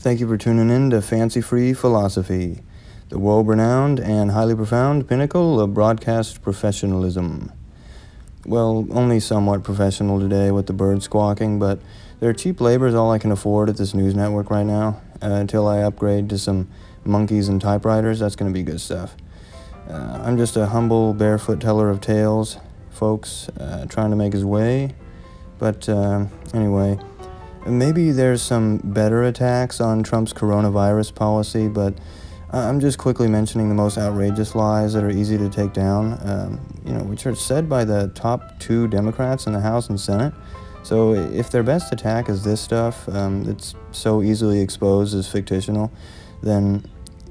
Thank you for tuning in to Fancy Free Philosophy, the world-renowned and highly profound pinnacle of broadcast professionalism. Well, only somewhat professional today with the birds squawking, but their cheap labor is all I can afford at this news network right now. Until I upgrade to some monkeys and typewriters, that's going to be good stuff. I'm just a humble, barefoot teller of tales, folks, trying to make his way. But anyway, maybe there's some better attacks on Trump's coronavirus policy, but I'm just quickly mentioning the most outrageous lies that are easy to take down, which are said by the top two Democrats in the House and Senate. So if their best attack is this stuff that's so easily exposed as fictional, then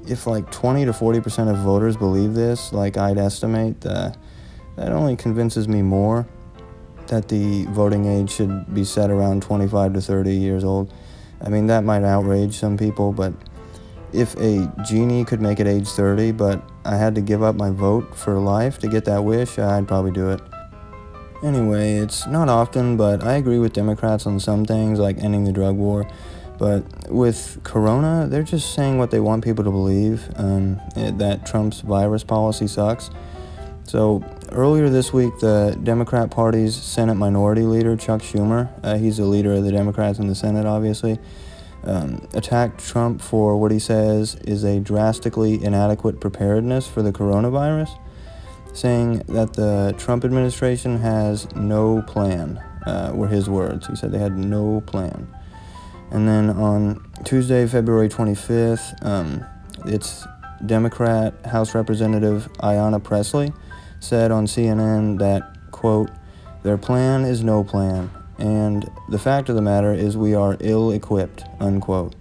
if like 20 to 40% of voters believe this, like I'd estimate, that only convinces me more that the voting age should be set around 25 to 30 years old. I mean, that might outrage some people, but if a genie could make it age 30, but I had to give up my vote for life to get that wish, I'd probably do it. Anyway, it's not often, but I agree with Democrats on some things, like ending the drug war. But with Corona, they're just saying what they want people to believe, that Trump's virus policy sucks. So earlier this week, the Democrat Party's Senate Minority Leader, Chuck Schumer, he's the leader of the Democrats in the Senate, obviously, attacked Trump for what he says is a drastically inadequate preparedness for the coronavirus, saying that the Trump administration has no plan, were his words. He said they had no plan. And then on Tuesday, February 25th, it's Democrat House Representative Ayanna Pressley said on CNN that, quote, "Their plan is no plan, and the fact of the matter is we are ill-equipped," unquote.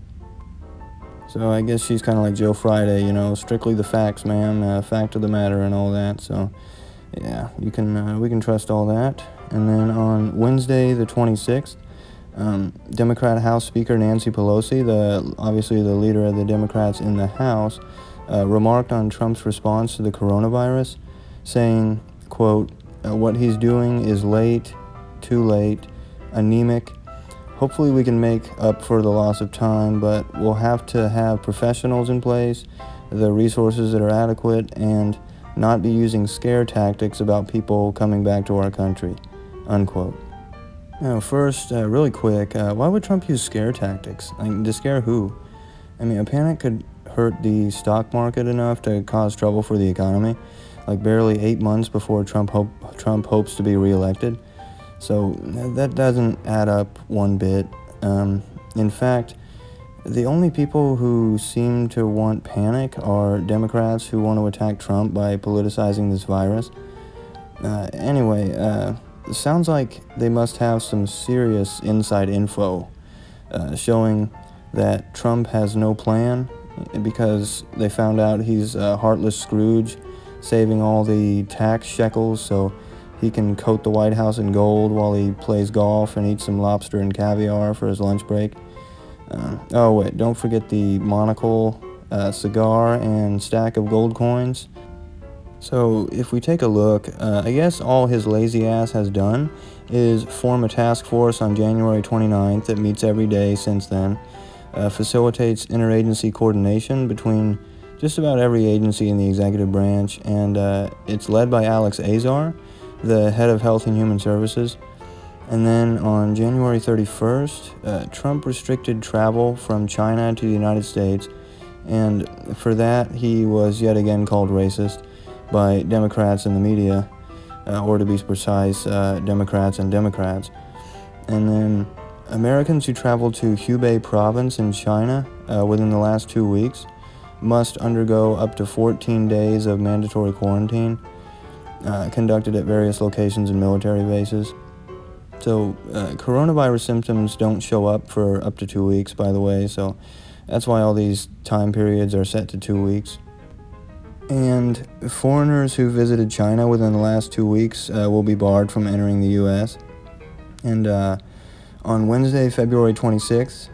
So I guess she's kind of like Joe Friday, strictly the facts, ma'am, fact of the matter and all that. So yeah, we can trust all that. And then on Wednesday, the 26th, Democrat House Speaker Nancy Pelosi, obviously the leader of the Democrats in the House, remarked on Trump's response to the coronavirus, saying, quote, "What he's doing is late, too late, anemic. Hopefully we can make up for the loss of time, but we'll have to have professionals in place, the resources that are adequate, and not be using scare tactics about people coming back to our country," unquote. Now, first, really quick, why would Trump use scare tactics? To scare who? I mean, a panic could hurt the stock market enough to cause trouble for the economy, like barely 8 months before Trump hopes to be reelected. So that doesn't add up one bit. In fact, the only people who seem to want panic are Democrats who want to attack Trump by politicizing this virus. Anyway, it sounds like they must have some serious inside info showing that Trump has no plan because they found out he's a heartless Scrooge saving all the tax shekels so he can coat the White House in gold while he plays golf and eats some lobster and caviar for his lunch break. Oh wait, don't forget the monocle, cigar, and stack of gold coins. So if we take a look, I guess all his lazy ass has done is form a task force on January 29th that meets every day since then, facilitates interagency coordination between just about every agency in the executive branch, and it's led by Alex Azar, the head of Health and Human Services. And then on January 31st, Trump restricted travel from China to the United States, and for that he was yet again called racist by Democrats in the media, or to be precise, Democrats and Democrats. And then Americans who traveled to Hubei province in China within the last 2 weeks must undergo up to 14 days of mandatory quarantine conducted at various locations and military bases. So coronavirus symptoms don't show up for up to 2 weeks, by the way, so that's why all these time periods are set to 2 weeks. And foreigners who visited China within the last 2 weeks will be barred from entering the U.S. And on Wednesday, February 26th,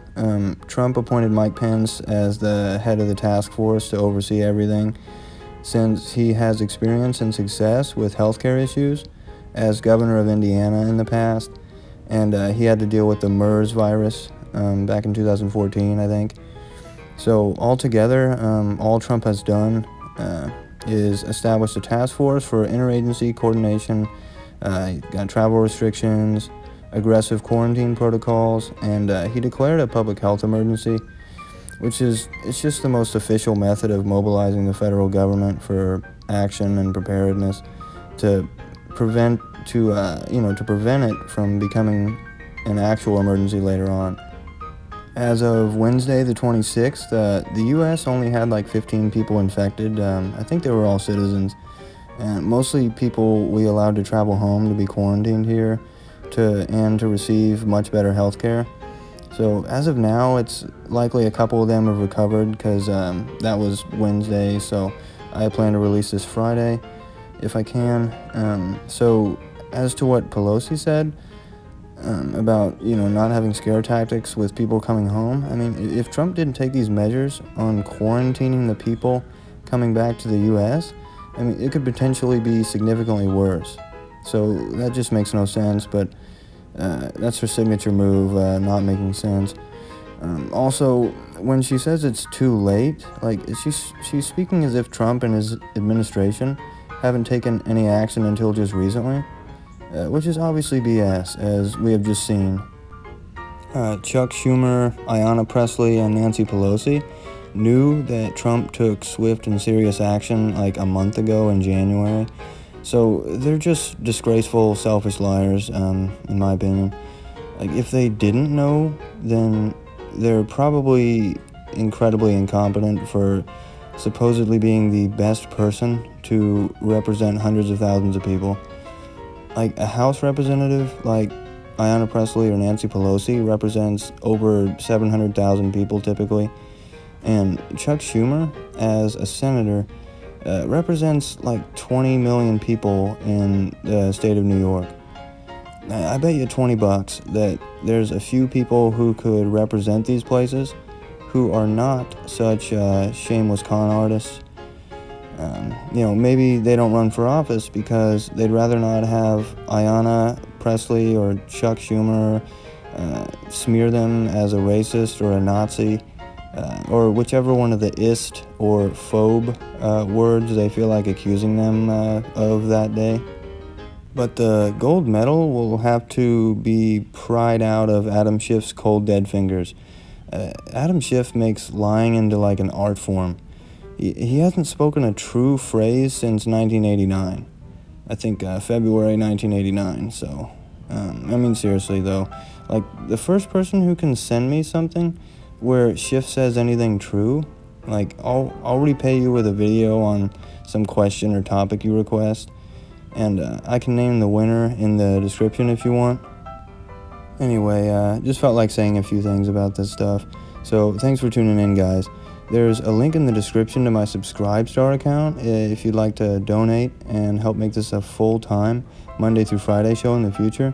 Trump appointed Mike Pence as the head of the task force to oversee everything, since he has experience and success with healthcare issues as governor of Indiana in the past, and he had to deal with the MERS virus back in 2014, I think. So altogether, all Trump has done is establish a task force for interagency coordination, got travel restrictions, aggressive quarantine protocols, and he declared a public health emergency, which is it's just the most official method of mobilizing the federal government for action and preparedness to prevent to prevent it from becoming an actual emergency later on. As of Wednesday the 26th, the U.S. only had like 15 people infected. I think they were all citizens, and mostly people we allowed to travel home to be quarantined here to receive much better health care. So as of now, it's likely a couple of them have recovered because that was Wednesday, so I plan to release this Friday if I can. So as to what Pelosi said about not having scare tactics with people coming home, I mean, if Trump didn't take these measures on quarantining the people coming back to the U.S., I mean, it could potentially be significantly worse. So that just makes no sense, but that's her signature move, not making sense. Also, when she says it's too late, like she's speaking as if Trump and his administration haven't taken any action until just recently, which is obviously BS, as we have just seen. Chuck Schumer, Ayanna Pressley, and Nancy Pelosi knew that Trump took swift and serious action like a month ago in January. So they're just disgraceful, selfish liars, in my opinion. Like, if they didn't know, then they're probably incredibly incompetent for supposedly being the best person to represent hundreds of thousands of people. Like, a House representative like Ayanna Pressley or Nancy Pelosi represents over 700,000 people typically, and Chuck Schumer, as a senator, represents like 20 million people in the state of New York. I bet you $20 that there's a few people who could represent these places who are not such shameless con artists. Maybe they don't run for office because they'd rather not have Ayanna Pressley or Chuck Schumer smear them as a racist or a Nazi, or whichever one of the ist or phobe words they feel like accusing them of that day. But the gold medal will have to be pried out of Adam Schiff's cold dead fingers. Adam Schiff makes lying into like an art form. He hasn't spoken a true phrase since 1989. I think February 1989, so... seriously though, like, the first person who can send me something where Schiff says anything true, like, I'll repay you with a video on some question or topic you request, and I can name the winner in the description if you want. Anyway, just felt like saying a few things about this stuff, so thanks for tuning in, guys. There's a link in the description to my Subscribestar account if you'd like to donate and help make this a full-time Monday through Friday show in the future.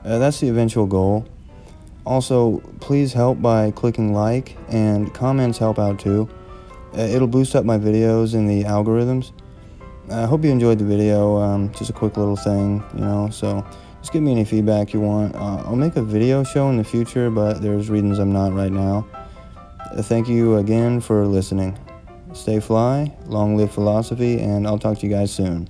That's the eventual goal. Also, please help by clicking like, and comments help out too. It'll boost up my videos in the algorithms. I hope you enjoyed the video, just a quick little thing, so just give me any feedback you want. I'll make a video show in the future, but there's reasons I'm not right now. Thank you again for listening. Stay fly, long live philosophy, and I'll talk to you guys soon.